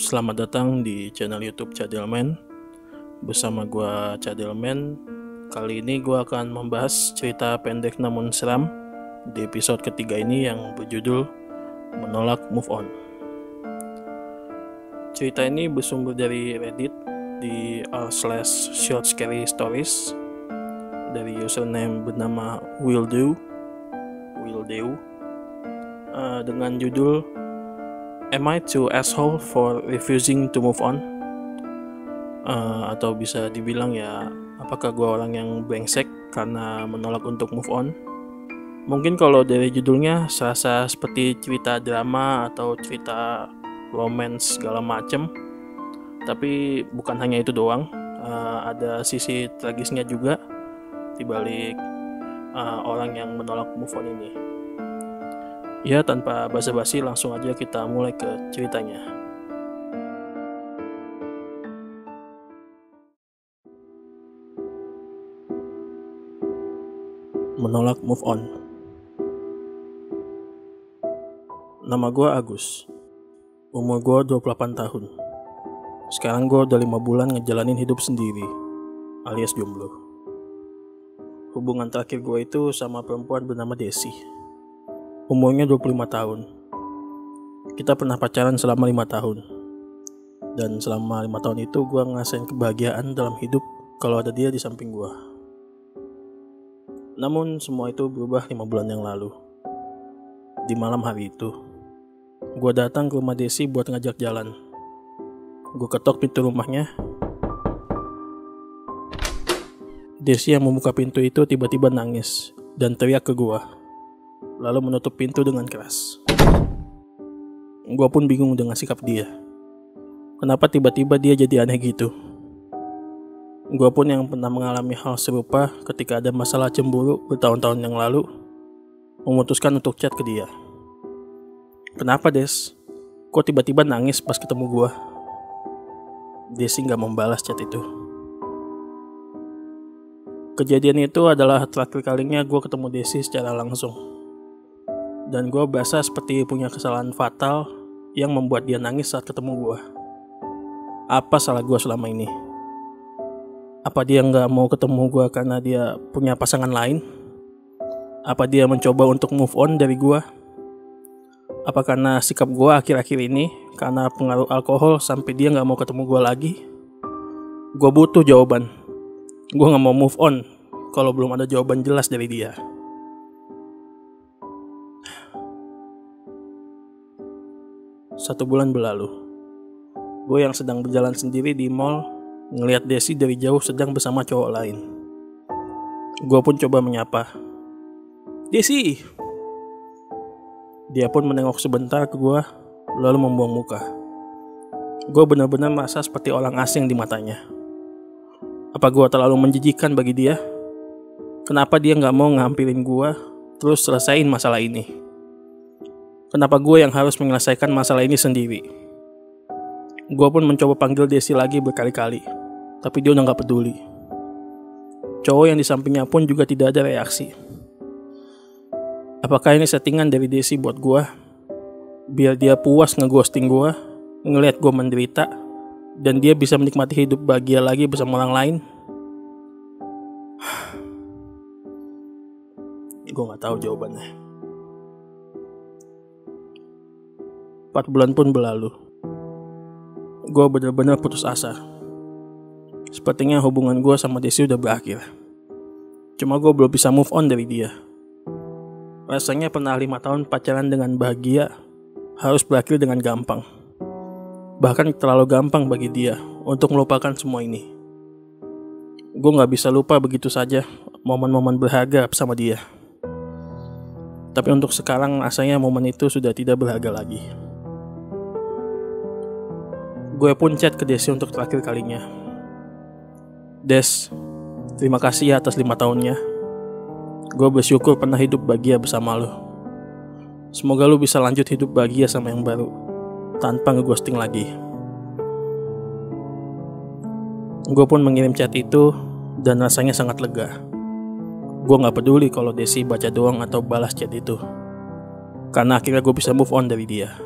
Selamat datang di channel YouTube Cadelman. Bersama gua Cadelman. Kali ini gua akan membahas cerita pendek namun seram di episode ketiga ini yang berjudul Menolak Move On. Cerita ini bersumber dari Reddit di r/short scary stories dari username bernama Wildew dengan judul Am I too asshole for refusing to move on? Atau bisa dibilang ya, apakah gue orang yang brengsek karena menolak untuk move on? Mungkin kalau dari judulnya serasa seperti cerita drama atau cerita romance segala macem. Tapi bukan hanya itu doang, ada sisi tragisnya juga dibalik orang yang menolak move on ini. Ya, tanpa basa-basi langsung aja kita mulai ke ceritanya. Menolak move on. Nama gue Agus. Umur gue 28 tahun. Sekarang gue udah 5 bulan ngejalanin hidup sendiri, alias jomblo. Hubungan terakhir gue itu sama perempuan bernama Desi. Umurnya 25 tahun. Kita pernah pacaran selama 5 tahun. Dan selama 5 tahun itu gue ngerasain kebahagiaan dalam hidup kalau ada dia di samping gue. Namun semua itu berubah 5 bulan yang lalu. Di malam hari itu, gue datang ke rumah Desi buat ngajak jalan. Gue ketok pintu rumahnya. Desi yang membuka pintu itu tiba-tiba nangis dan teriak ke gue, lalu menutup pintu dengan keras. Gue pun bingung dengan sikap dia. Kenapa tiba-tiba dia jadi aneh gitu? Gue pun yang pernah mengalami hal serupa ketika ada masalah cemburu bertahun-tahun yang lalu, memutuskan untuk chat ke dia. Kenapa Des? Kok tiba-tiba nangis pas ketemu gue? Desi gak membalas chat itu. Kejadian itu adalah terakhir kalinya gue ketemu Desi secara langsung. Dan gue berasa seperti punya kesalahan fatal yang membuat dia nangis saat ketemu gue. Apa salah gue selama ini? Apa dia gak mau ketemu gue karena dia punya pasangan lain? Apa dia mencoba untuk move on dari gue? Apa karena sikap gue akhir-akhir ini karena pengaruh alkohol sampai dia gak mau ketemu gue lagi? Gue butuh jawaban. Gue gak mau move on kalau belum ada jawaban jelas dari dia. Satu bulan berlalu, gue yang sedang berjalan sendiri di mall ngelihat Desi dari jauh sedang bersama cowok lain. Gue pun coba menyapa, Desi. Dia pun menengok sebentar ke gue, lalu membuang muka. Gue benar-benar merasa seperti orang asing di matanya. Apa gue terlalu menjijikan bagi dia? Kenapa dia gak mau ngampirin gue terus selesain masalah ini? Kenapa gue yang harus menyelesaikan masalah ini sendiri? Gue pun mencoba panggil Desi lagi berkali-kali, tapi dia udah gak peduli. Cowok yang di sampingnya pun juga tidak ada reaksi. Apakah ini settingan dari Desi buat gue? Biar dia puas ngeghosting gue, ngelihat gue menderita, dan dia bisa menikmati hidup bahagia lagi bersama orang lain? Gue gak tahu jawabannya. 4 bulan pun berlalu. Gue benar-benar putus asa. Sepertinya hubungan gue sama Desi udah berakhir. Cuma gue belum bisa move on dari dia. Rasanya pernah 5 tahun pacaran dengan bahagia harus berakhir dengan gampang. Bahkan terlalu gampang bagi dia untuk melupakan semua ini. Gue gak bisa lupa begitu saja momen-momen berharga bersama dia. Tapi untuk sekarang rasanya momen itu sudah tidak berharga lagi. Gue pun chat ke Desi untuk terakhir kalinya. Des, terima kasih ya atas 5 tahunnya. Gue bersyukur pernah hidup bahagia bersama lo. Semoga lo bisa lanjut hidup bahagia sama yang baru, tanpa ngeghosting lagi. Gue pun mengirim chat itu dan rasanya sangat lega. Gue gak peduli kalau Desi baca doang atau balas chat itu, karena akhirnya gue bisa move on dari dia.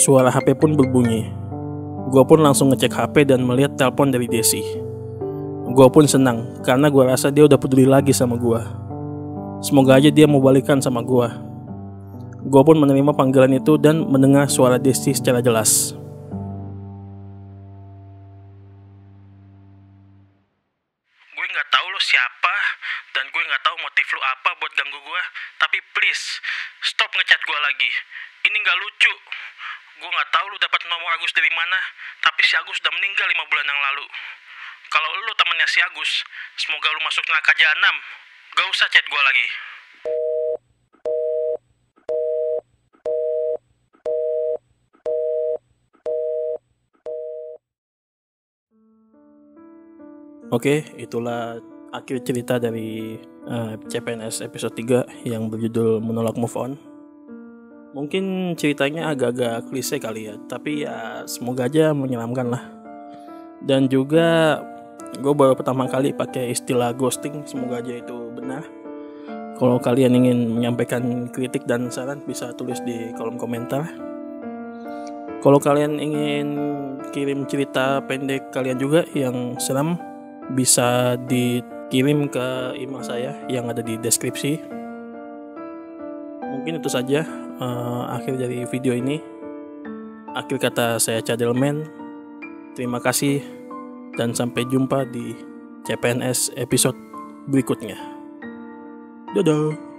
Suara HP pun berbunyi. Gue pun langsung ngecek HP dan melihat telepon dari Desi. Gue pun senang karena gue rasa dia udah peduli lagi sama gue. Semoga aja dia mau balikan sama gue. Gue pun menerima panggilan itu dan mendengar suara Desi secara jelas. Gue nggak tahu lo siapa dan gue nggak tahu motif lo apa buat ganggu gue. Tapi please stop ngechat gue lagi. Ini nggak lucu. Gue nggak tahu lo dapat nomor Agus dari mana. Tapi si Agus udah meninggal 5 bulan yang lalu. Kalau lo temennya si Agus, semoga lo masuk neraka jahanam. Gak usah chat gue lagi. Oke, itulah akhir cerita dari CPNS episode 3 yang berjudul Menolak Move On. Mungkin ceritanya agak-agak klise kali ya, tapi ya semoga aja menyeramkan lah. Dan juga gue baru pertama kali pakai istilah ghosting, semoga aja itu benar. Kalau kalian ingin menyampaikan kritik dan saran bisa tulis di kolom komentar. Kalau kalian ingin kirim cerita pendek kalian juga yang seram, bisa dikirim ke email saya yang ada di deskripsi. Mungkin itu saja akhir dari video ini. Akhir kata saya Cadelman. Terima kasih dan sampai jumpa di CPNS episode berikutnya. Dadah.